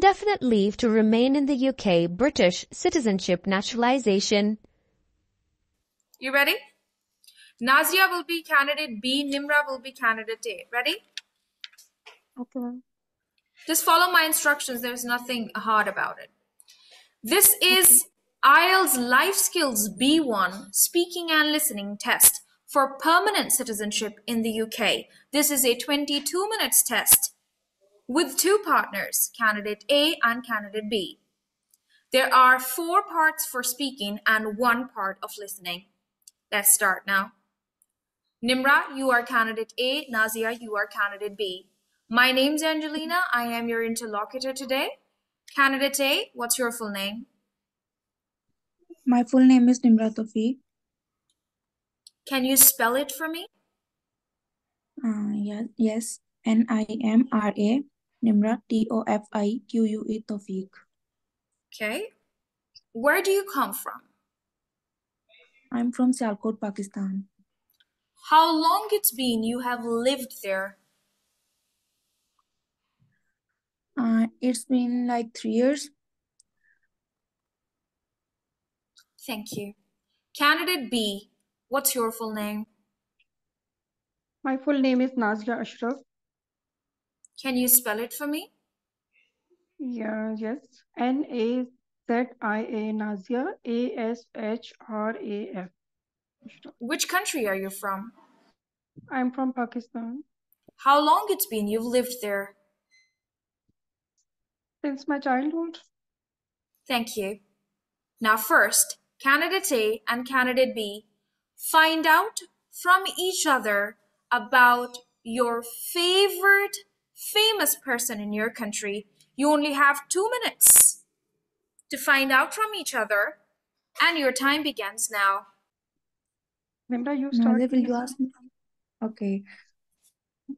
indefinite leave to remain in the UK, British citizenship naturalization. You ready? Nazia will be candidate B, Nimra will be candidate A. Ready? Okay. Just follow my instructions. There's nothing hard about it. This is IELTS Life Skills B1 speaking and listening test for permanent citizenship in the UK. This is a 22 minutes test with two partners, candidate A and candidate B. There are 4 parts for speaking and 1 part of listening. Let's start now. Nimra, you are candidate A. Nazia, you are candidate B. My name's Angelina. I am your interlocutor today. Candidate A, what's your full name? My full name is Nimra Tawfiq. Can you spell it for me? Yes. Nimra, Nimra, Tofique, Tawfiq. Okay. Where do you come from? I'm from Sialkot, Pakistan. How long it's been you have lived there? It's been like 3 years. Thank you. Candidate B, what's your full name? My full name is Nazia Ashraf. Can you spell it for me? Yes. Nazia, Ashraf. Which country are you from? I'm from Pakistan. How long it's been you've lived there? Since my childhood. Thank you. Now first, candidate A and candidate B, find out from each other about your favorite famous person in your country. You only have 2 minutes to find out from each other, and your time begins now. Nimra, you start. Nazia, will you ask me? Okay.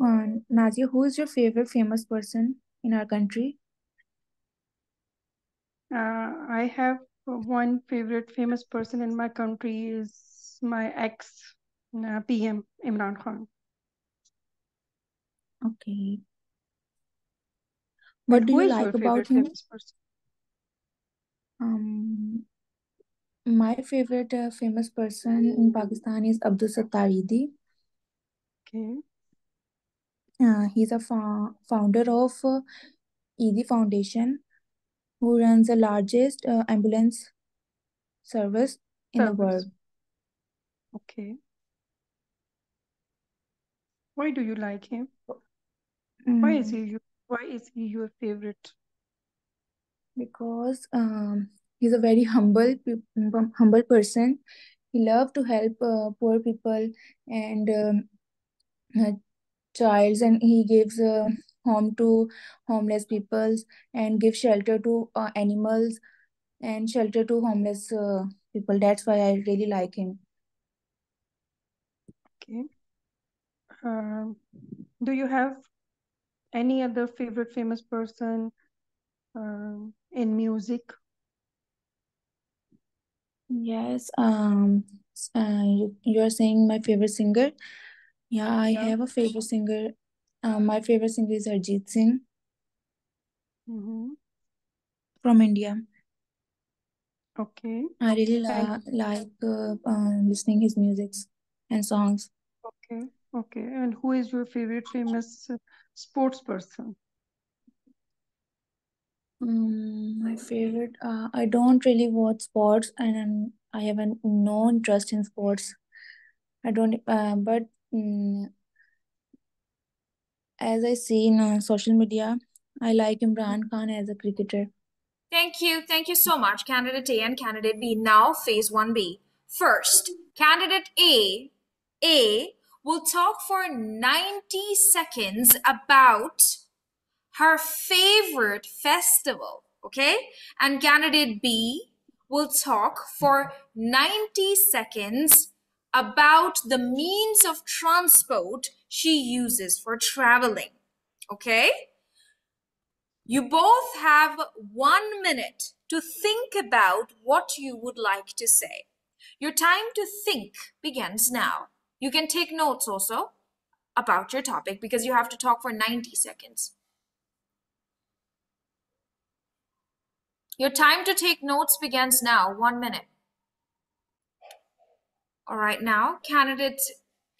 Nazia, who is your favorite famous person in our country? I have one favorite famous person in my country is my ex PM Imran Khan. Okay. What do Who you is like your about favorite him? famous person? My favorite famous person in Pakistan is Abdul Sattar Eidi. Okay. He's a founder of Eidi Foundation, who runs the largest ambulance service in the world. Okay. Why do you like him? Mm, Why is he your favorite? Because he's a very humble person. He loves to help poor people and childs, and he gives home to homeless people and gives shelter to animals and shelter to homeless people. That's why I really like him. Okay. Do you have any other favorite famous person in music? Yes. You're saying my favorite singer? Yeah, I have a favorite singer. My favorite singer is Arjit Singh from India. Okay. I really like listening his music and songs. Okay. And who is your favorite famous sports person? My favorite. I don't really watch sports, and I have no interest in sports. I don't. But as I see in social media, I like Imran Khan as a cricketer. Thank you. Thank you so much, candidate A and candidate B. Now, phase 1B. First, candidate A will talk for 90 seconds about her favorite festival, okay? And candidate B will talk for 90 seconds about the means of transport she uses for traveling, okay? You both have 1 minute to think about what you would like to say. Your time to think begins now. You can take notes also about your topic because you have to talk for 90 seconds. Your time to take notes begins now. 1 minute. All right, now, candidate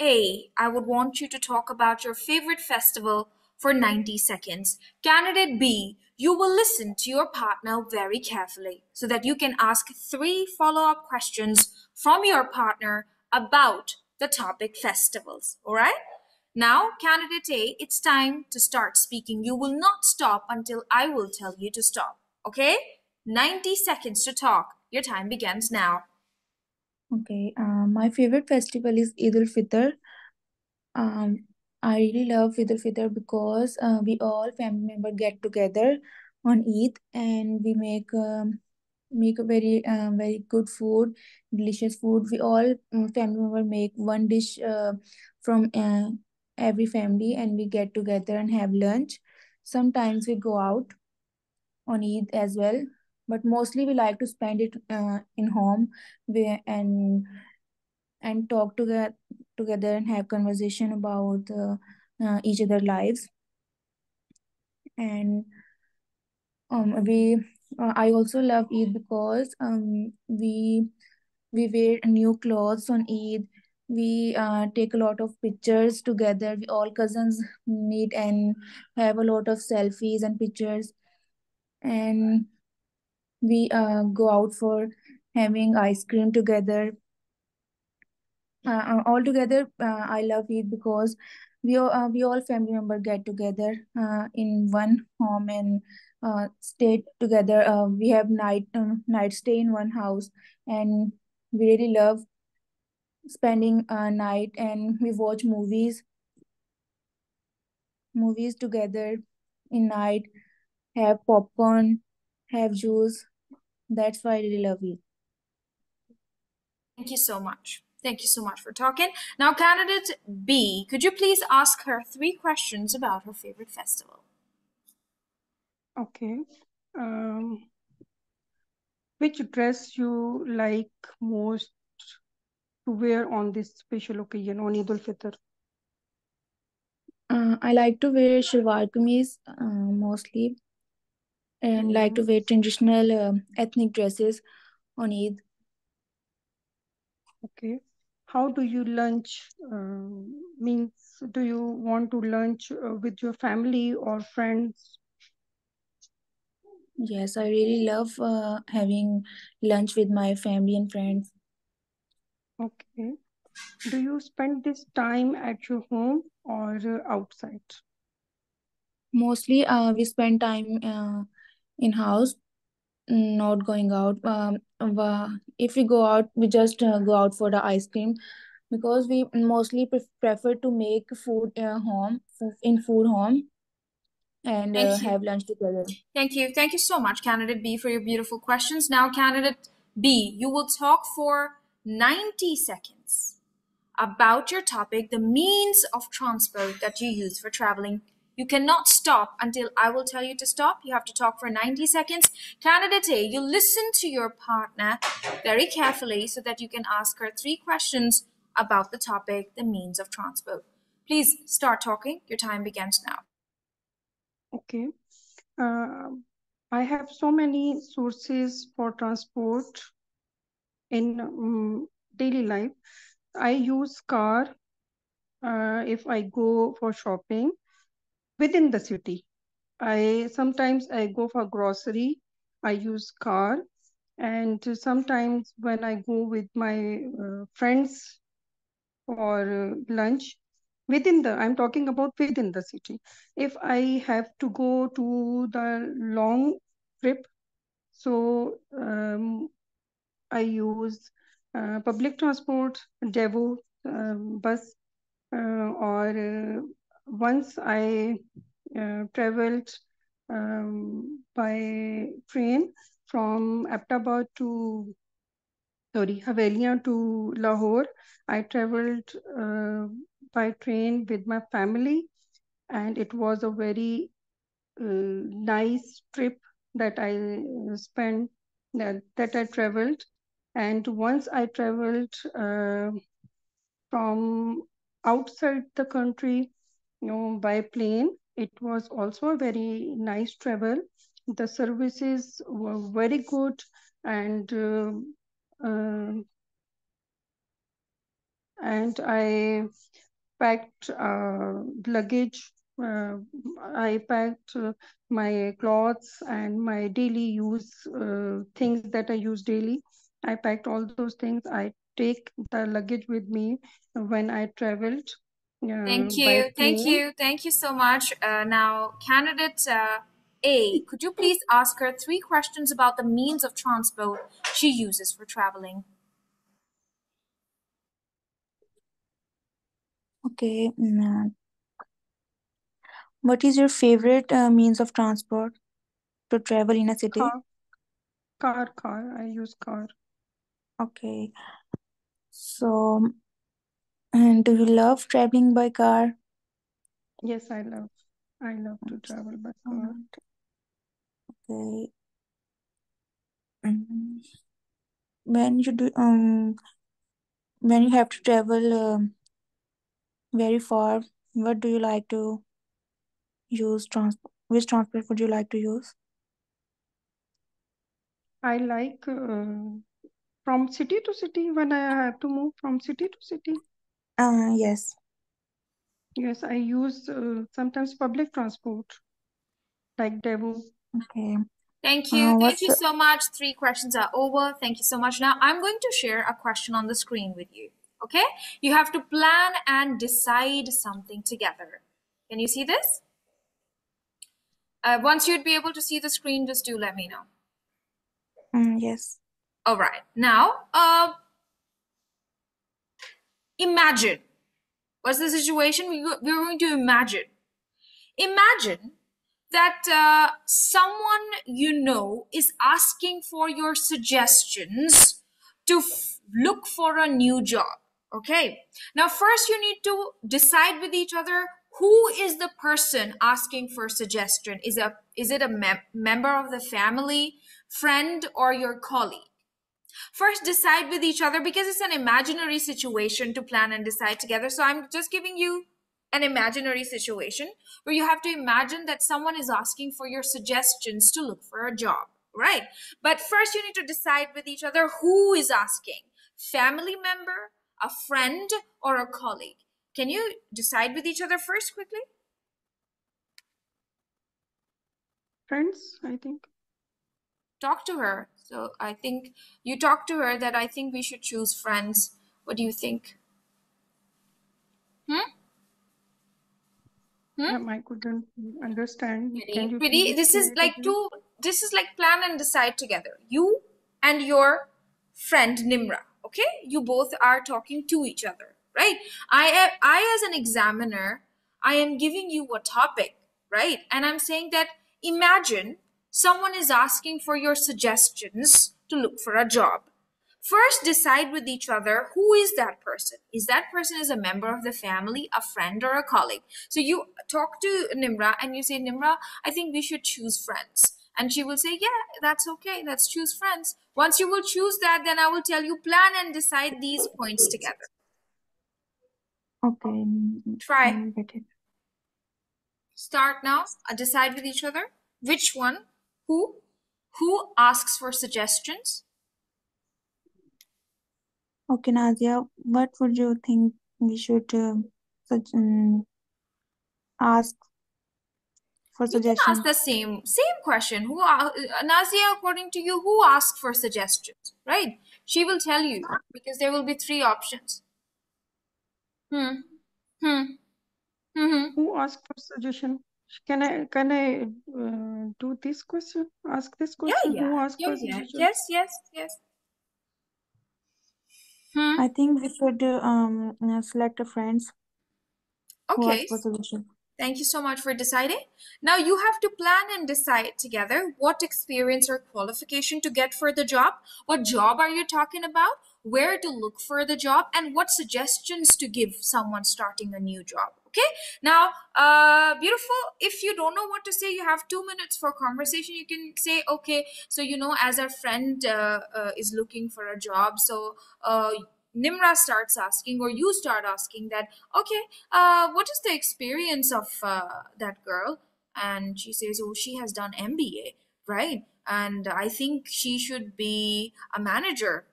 A, I would want you to talk about your favorite festival for 90 seconds. Candidate B, you will listen to your partner very carefully so that you can ask 3 follow-up questions from your partner about the topic festivals. All right? Now, candidate A, it's time to start speaking. You will not stop until I will tell you to stop. Okay? 90 seconds to talk. Your time begins now. Okay, my favorite festival is Eid al-Fitr. I really love Eid al-Fitr because we all family members get together on Eid and we make a very good food, delicious food. We all family member make one dish from every family and we get together and have lunch. Sometimes we go out on Eid as well, but mostly we like to spend it in home we, and talk together and have conversation about each other lives. And we I also love Eid because we wear new clothes on Eid. We take a lot of pictures together. We all cousins meet and have a lot of selfies and pictures. And we go out for having ice cream together. All together, I love it because we all family member get together in one home and stay together. We have night stay in one house, and we really love spending night, and we watch movies together in night, have popcorn, have juice. That's why I really love it. Thank you so much. Thank you so much for talking. Now, candidate B, could you please ask her 3 questions about her favorite festival? Okay. Which dress you like most to wear on this special occasion on Eid al-Fitr? I like to wear shalwar kameez mostly, and like to wear traditional ethnic dresses on Eid. Okay. How do you lunch? Means, do you want to lunch with your family or friends? Yes, I really love having lunch with my family and friends. Okay. Do you spend this time at your home or outside? Mostly, we spend time in house, not going out. If we go out, we just go out for the ice cream because we mostly prefer to make food in food home and Thank you. have lunch together. Thank you. Thank you so much, candidate B, for your beautiful questions. Now, candidate B, you will talk for 90 seconds about your topic, the means of transport that you use for traveling. You cannot stop until I will tell you to stop. You have to talk for 90 seconds. Candidate A, you listen to your partner very carefully so that you can ask her 3 questions about the topic, the means of transport. Please start talking. Your time begins now. Okay. I have so many sources for transport in daily life. I use car if I go for shopping within the city. Sometimes I go for grocery, I use car, and sometimes when I go with my friends for lunch I'm talking about within the city. If I have to go to the long trip, so I use public transport, Devo bus, or once I traveled by train from Ahmedabad to Havelia to Lahore. I traveled by train with my family, and it was a very nice trip that I spent, that I traveled. And once I traveled from outside the country, by plane. It was also a very nice travel. The services were very good, and I packed luggage. I packed my clothes and my daily use things that I use daily. I packed all those things. I take the luggage with me when I traveled Thank by you. Thank plane. you. Thank you so much. Now, candidate A, could you please ask her 3 questions about the means of transport she uses for traveling? Okay. What is your favorite means of transport to travel in a city? Car. I use car. Okay. So, and do you love traveling by car? Yes, I love to travel by car. Alright. Okay. Mhm. When you do when you have to travel very far, what do you like to use transport? Which transport would you like to use? I like from city to city when I have to move from city to city. Yes. Yes, I use sometimes public transport like Devu. Okay. Thank you. Thank What's you so much. 3 questions are over. Thank you so much. Now, I'm going to share a question on the screen with you. Okay? You have to plan and decide something together. Can you see this? Once you'd be able to see the screen, just do let me know. yes. All right. Now, imagine. What's the situation? We're going to imagine. Imagine that someone you know is asking for your suggestions to look for a new job. Okay. Now, first, you need to decide with each other who is the person asking for suggestion. Is it a member of the family, friend, or your colleague? First, decide with each other because it's an imaginary situation to plan and decide together. So I'm just giving you an imaginary situation where you have to imagine that someone is asking for your suggestions to look for a job, right? But first, you need to decide with each other who is asking: family member, a friend, or a colleague. Can you decide with each other first quickly? Friends, I think. Talk to her. So I think you talk to her that I think we should choose friends. What do you think? Hmm? I couldn't understand. Can Pretty, you pretty. please This say is it like again? two. This is like plan and decide together. You and your friend Nimra. Okay, you both are talking to each other, right? I as an examiner, I am giving you a topic, right? And I'm saying that imagine someone is asking for your suggestions to look for a job. First, decide with each other who is that person. Is that person is a member of the family, a friend, or a colleague? So you talk to Nimra and you say, Nimra, I think we should choose friends. And she will say, yeah, that's okay. Let's choose friends. Once you will choose that, then I will tell you plan and decide these points together. Okay. Try. Get it. Start now. Decide with each other. Which one? Who? Who asks for suggestions? Okay, Nadia, what would you think we should ask for You can ask suggestion? the same question. Nazia, according to you, who asked for suggestions? Right? She will tell you because there will be 3 options. Hmm. Hmm. Hmm. Who asked for suggestion? Can I do this question? Ask this Yeah, question? yeah, Who asked yeah, for yeah. suggestion? Yes, yes, yes. Hmm. I think we should select a friends who ask Okay. for suggestion. Thank you so much for deciding. Now you have to plan and decide together what experience or qualification to get for the job. What job are you talking about? Where to look for the job and what suggestions to give someone starting a new job. Okay. Now, beautiful. If you don't know what to say, you have 2 minutes for conversation. You can say, okay, so as our friend is looking for a job, so Nimra starts asking, or you start asking that, okay, what is the experience of that girl? And she says, oh, she has done MBA. right? And I think she should be a manager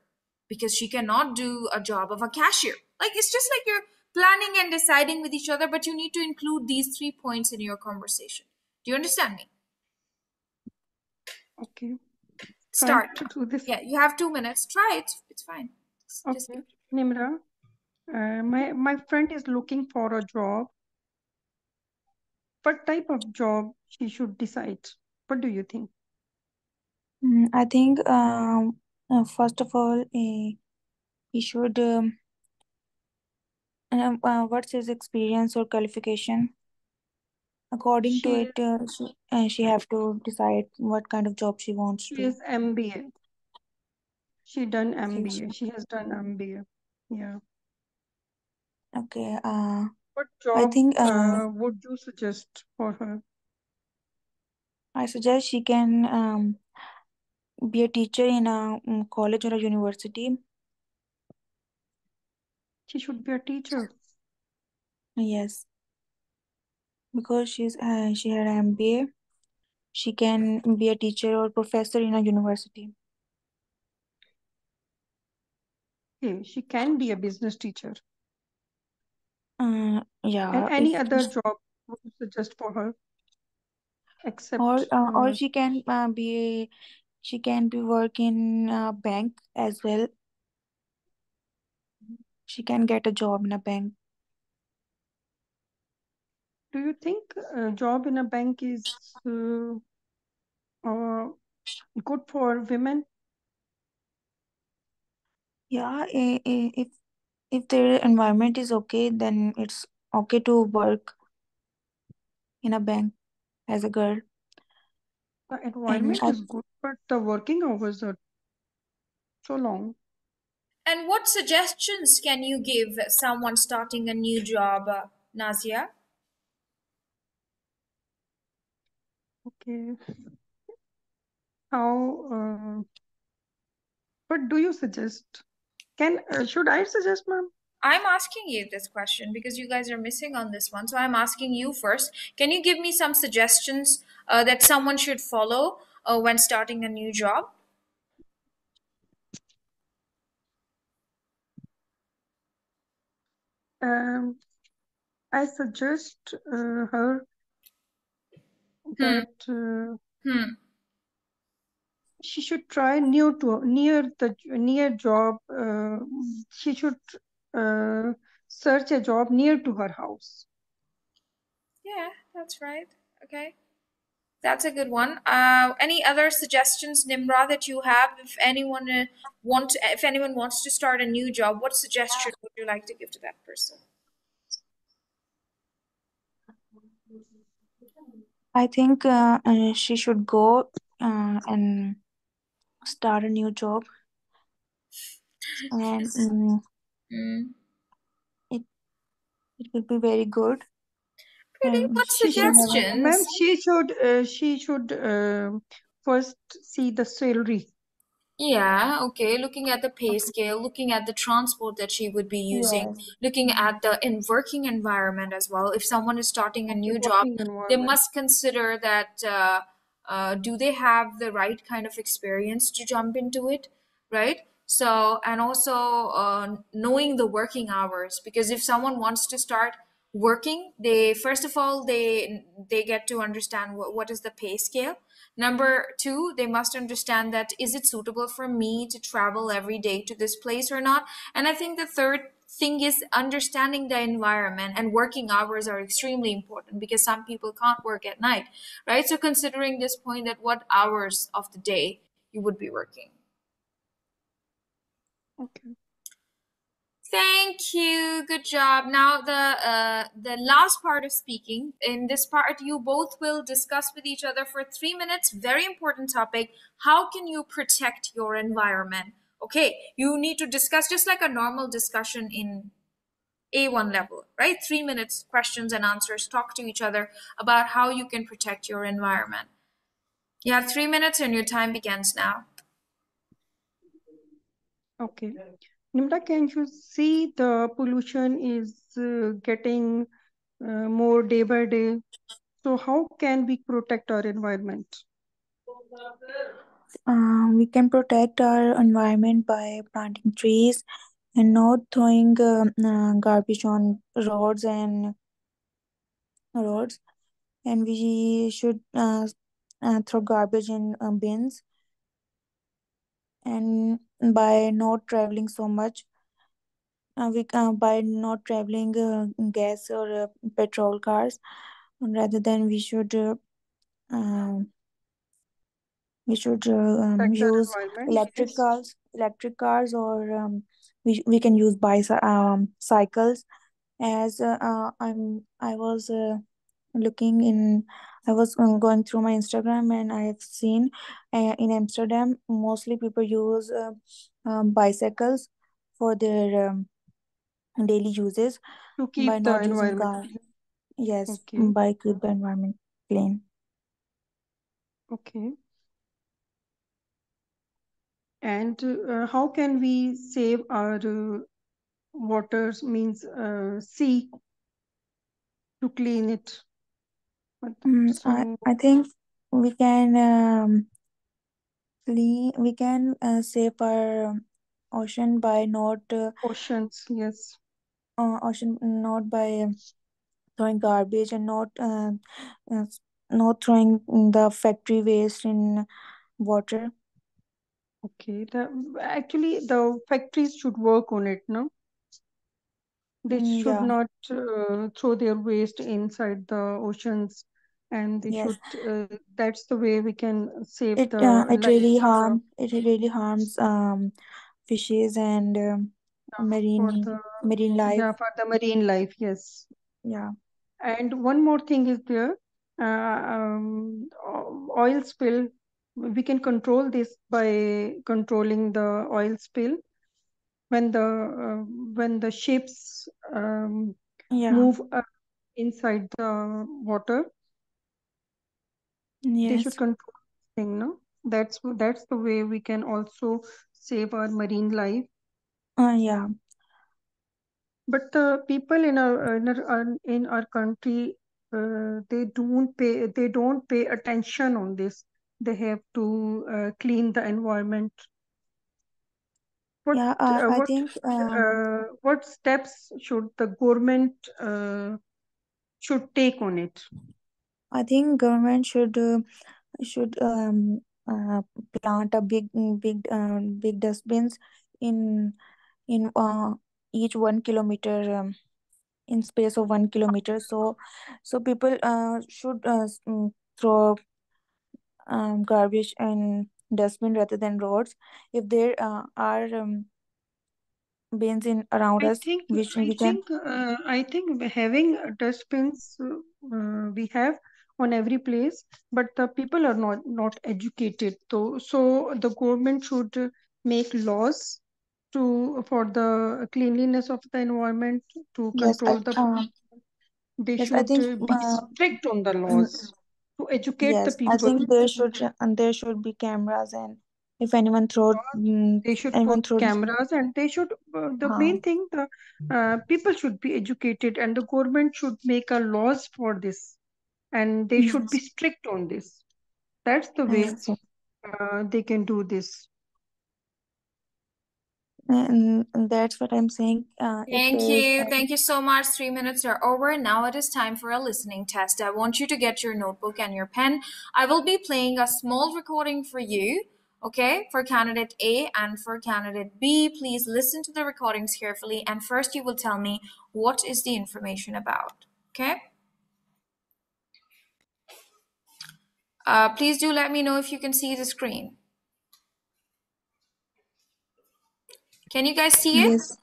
because she cannot do a job of a cashier. Like, it's just like you're planning and deciding with each other, but you need to include these 3 points in your conversation. Do you understand me? Okay. Trying Start to now. do this. Yeah, you have 2 minutes. Try it. It's fine. Just Okay. Nimra, my friend is looking for a job. What type of job she should decide? What do you think? I think first of all, he should what's his experience or qualification. According to She it, she have to decide what kind of job she wants she to. is MBA. She done Okay. MBA. She has done MBA. Yeah. Okay. What I job think would you suggest for her? I suggest she can be a teacher in a college or a university. She should be a teacher. Yes, because she had an MBA. She can be a teacher or professor in a university. Okay. She can be a business teacher. And Yeah, any if other job would you suggest for her except or she can be work in a bank as well. She can get a job in a bank. do you think a job in a bank is uh, good for women? Yeah, if their environment is okay, then it's okay to work in a bank as a girl. The And environment is good, but the working hours are so long. And what suggestions can you give someone starting a new job, Nazia? Okay. How, what do you suggest? Should I suggest, ma'am? I'm asking you this question because you guys are missing on this one. So I'm asking you first. Can you give me some suggestions that someone should follow when starting a new job? Um, I suggest her Hmm. that Hmm. she should try near job. She should uh, search a job near to her house. Yeah, that's right. Okay. That's a good one. Any other suggestions, Nimra, that you have? If anyone wants to start a new job, what suggestion would you like to give to that person? I think she should go and start a new job, and Mm. it it will be very good. Pretty And much she can have Ma'am, suggestions. she should first see the salary. Yeah, okay. Looking at the pay scale, looking at the transport that she would be using, yes, looking at the working environment as well. If someone is starting a Okay, new job, working they environment. must consider that do they have the right kind of experience to jump into it, right? So, and also knowing the working hours, because if someone wants to start working, they first of all they get to understand what is the pay scale. Number two, they must understand that is it suitable for me to travel every day to this place or not? And I think the third thing is understanding the environment, and working hours are extremely important because some people can't work at night, right? So considering this point, that what hours of the day you would be working. Okay. Thank you. Good job. Now the last part of speaking. In this part, you both will discuss with each other for 3 minutes. Very important topic. How can you protect your environment? Okay, you need to discuss just like a normal discussion in A1 level, right? 3 minutes, questions and answers. Talk to each other about how you can protect your environment. You have 3 minutes and your time begins now. Okay. Nimra, can you see the pollution is getting more day by day? So how can we protect our environment? We can protect our environment by planting trees and not throwing garbage on roads, and we should throw garbage in bins, and by not traveling so much, by not traveling gas or petrol cars, rather than um, we should Protect our use environment. electric Yes. cars or we can use cycles. As I was looking in I was going through my Instagram, and I have seen in Amsterdam mostly people use bicycles for their daily uses, To by keep the not using environment car. clean. Yes, Okay. by keep the environment clean. Okay. And how can we save our waters, means sea, to clean it? So I think we can save our ocean by not oceans, yes. not by throwing garbage, and uh, not throwing the factory waste in water. Okay. Actually, the factories should work on it, no? They should Yeah. not throw their waste inside the oceans, and they Yes. should. That's the way we can save the life It really harms fishes and for marine the marine life. yeah, for the marine life. Yes. Yeah. And one more thing is there, oil spill. We can control this by controlling the oil spill when the ships Yeah. move inside the water. They should Yes. control this thing, no? That's the way we can also save our marine life. Yeah. But the people in our country, they don't pay attention on this. They have to clean the environment. What Yeah. uh, I what think what steps should the government should take on it? government should uh, plant a big dustbins in in each 1 kilometer, in space of 1 kilometer, so people should throw garbage and dustbin rather than roads. If there are bins in around I us, think which I we can. think I think having dustbins we have on every place, but the people are not educated. So the government should make laws to for the cleanliness of the environment, to Yes, control the. They yes, I should think be strict on the mm, laws to educate the yes, I people. think there should be cameras, and if They should put anyone throws cameras, and they should the main thing, the people should be educated, and the government should make a laws for this, and they should be yes, strict on this. That's the way yes, yes. they can do this. And that's what I'm saying. If Thank there's you. Thank you so much. 3 minutes are over. Now it is time for a listening test. I want you to get your notebook and your pen. I will be playing a small recording for you, okay, for candidate A and for candidate B. Please listen to the recordings carefully. And first, you will tell me what is the information about, okay? Please do let me know if you can see the screen. Can you guys see it? Yes,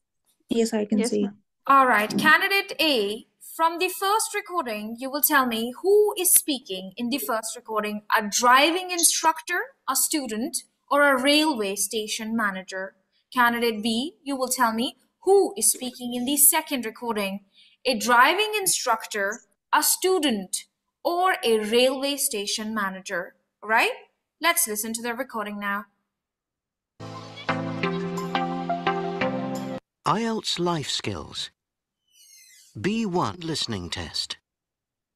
yes, I can Yes, see. ma'am. All right, candidate A, from the first recording, you will tell me who is speaking in the first recording, a driving instructor, a student, or a railway station manager. Candidate B, you will tell me who is speaking in the second recording, a driving instructor, a student, or a railway station manager. All right? Let's listen to the recording now. IELTS Life Skills B1 listening test.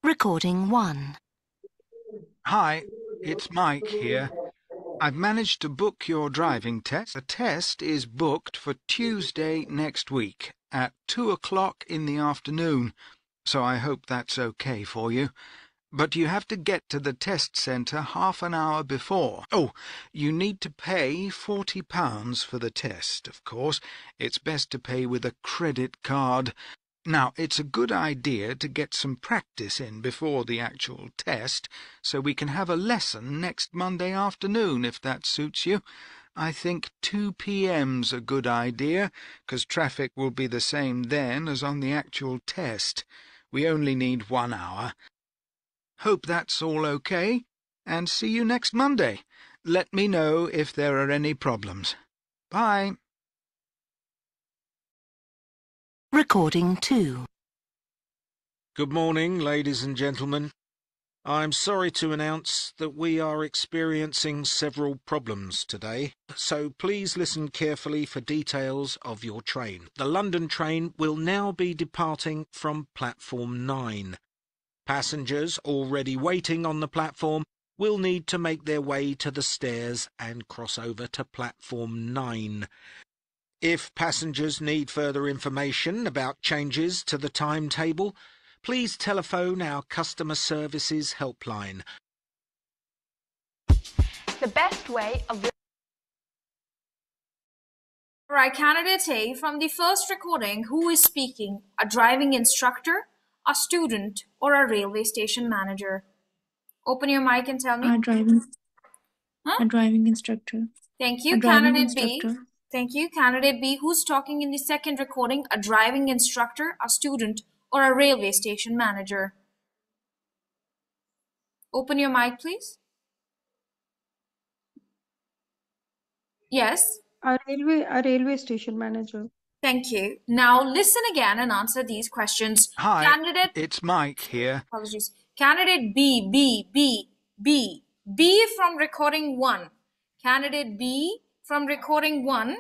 Recording 1. Hi, it's Mike here. I've managed to book your driving test. The test is booked for Tuesday next week at 2 o'clock in the afternoon, so I hope that's okay for you. But you have to get to the test centre half an hour before. Oh, you need to pay £40 for the test, of course. It's best to pay with a credit card. Now, it's a good idea to get some practice in before the actual test, so we can have a lesson next Monday afternoon, if that suits you. I think 2 p.m.'s a good idea, 'cause traffic will be the same then as on the actual test. We only need 1 hour. Hope that's all okay, and see you next Monday. Let me know if there are any problems. Bye. Recording 2. Good morning, ladies and gentlemen. I'm sorry to announce that we are experiencing several problems today, so please listen carefully for details of your train. The London train will now be departing from platform 9. Passengers already waiting on the platform will need to make their way to the stairs and cross over to platform 9. If passengers need further information about changes to the timetable, please telephone our customer services helpline. The best way of... All right, candidate A, from the first recording, who is speaking? A driving instructor, a student, or a railway station manager? Open your mic and tell me. A driving instructor. Thank you, A driving candidate B. instructor. Thank you, candidate B. Who's talking in the second recording? A driving instructor, a student, or a railway station manager? Open your mic, please. Yes. A railway station manager. Thank you. Now listen again and answer these questions. Hi, Candidate, it's Mike here. apologies. Candidate B from recording 1. Candidate B from recording 1.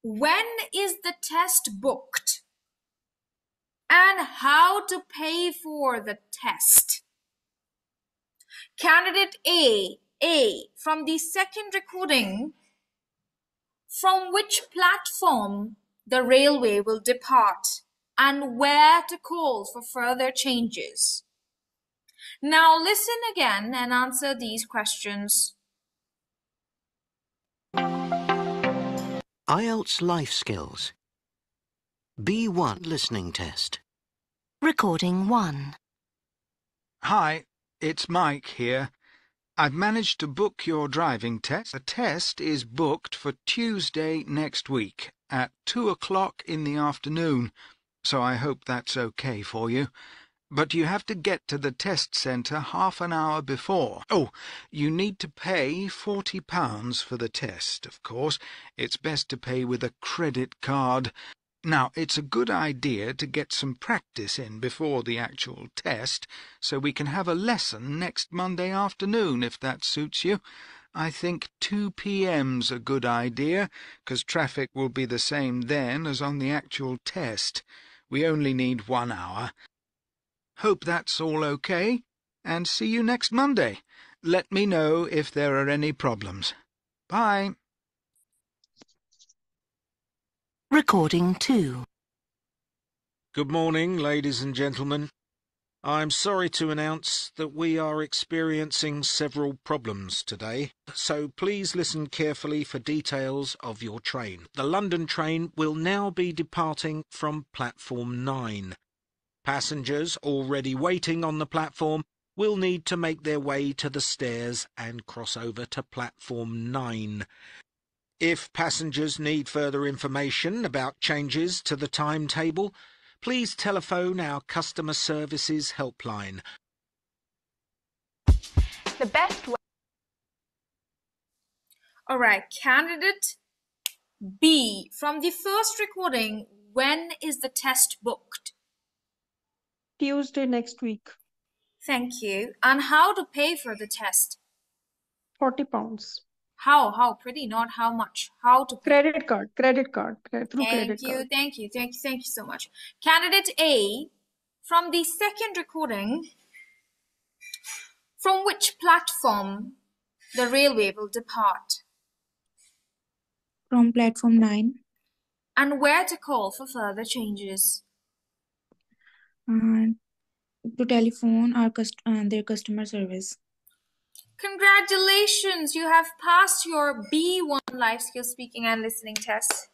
When is the test booked? And how to pay for the test? Candidate A from the second recording, from which platform the railway will depart and where to call for further changes. Now listen again and answer these questions. IELTS Life Skills B1 listening test. Recording 1. Hi, it's Mike here. I've managed to book your driving test. The test is booked for Tuesday next week at 2 o'clock in the afternoon, so I hope that's okay for you. But you have to get to the test centre half an hour before. Oh, you need to pay £40 for the test, of course. It's best to pay with a credit card. Now, it's a good idea to get some practice in before the actual test, so we can have a lesson next Monday afternoon, if that suits you. I think 2 p.m.'s a good idea, 'cause traffic will be the same then as on the actual test. We only need 1 hour. Hope that's all okay, and see you next Monday. Let me know if there are any problems. Bye. Recording 2. Good morning, ladies and gentlemen. I'm sorry to announce that we are experiencing several problems today, so please listen carefully for details of your train. The London train will now be departing from platform 9. Passengers already waiting on the platform will need to make their way to the stairs and cross over to platform 9. If passengers need further information about changes to the timetable, please telephone our customer services helpline. The best way... All right, candidate B, from the first recording, when is the test booked? Tuesday next week. Thank you. And how to pay for the test? £40. How? Pretty, not how much. How to pay. Credit card, through credit card. Thank you so much. Candidate A, from the second recording, from which platform platform the railway will depart, From platform 9. and where to call for further changes. To telephone their customer service. Congratulations, you have passed your B1 life skills speaking and listening test.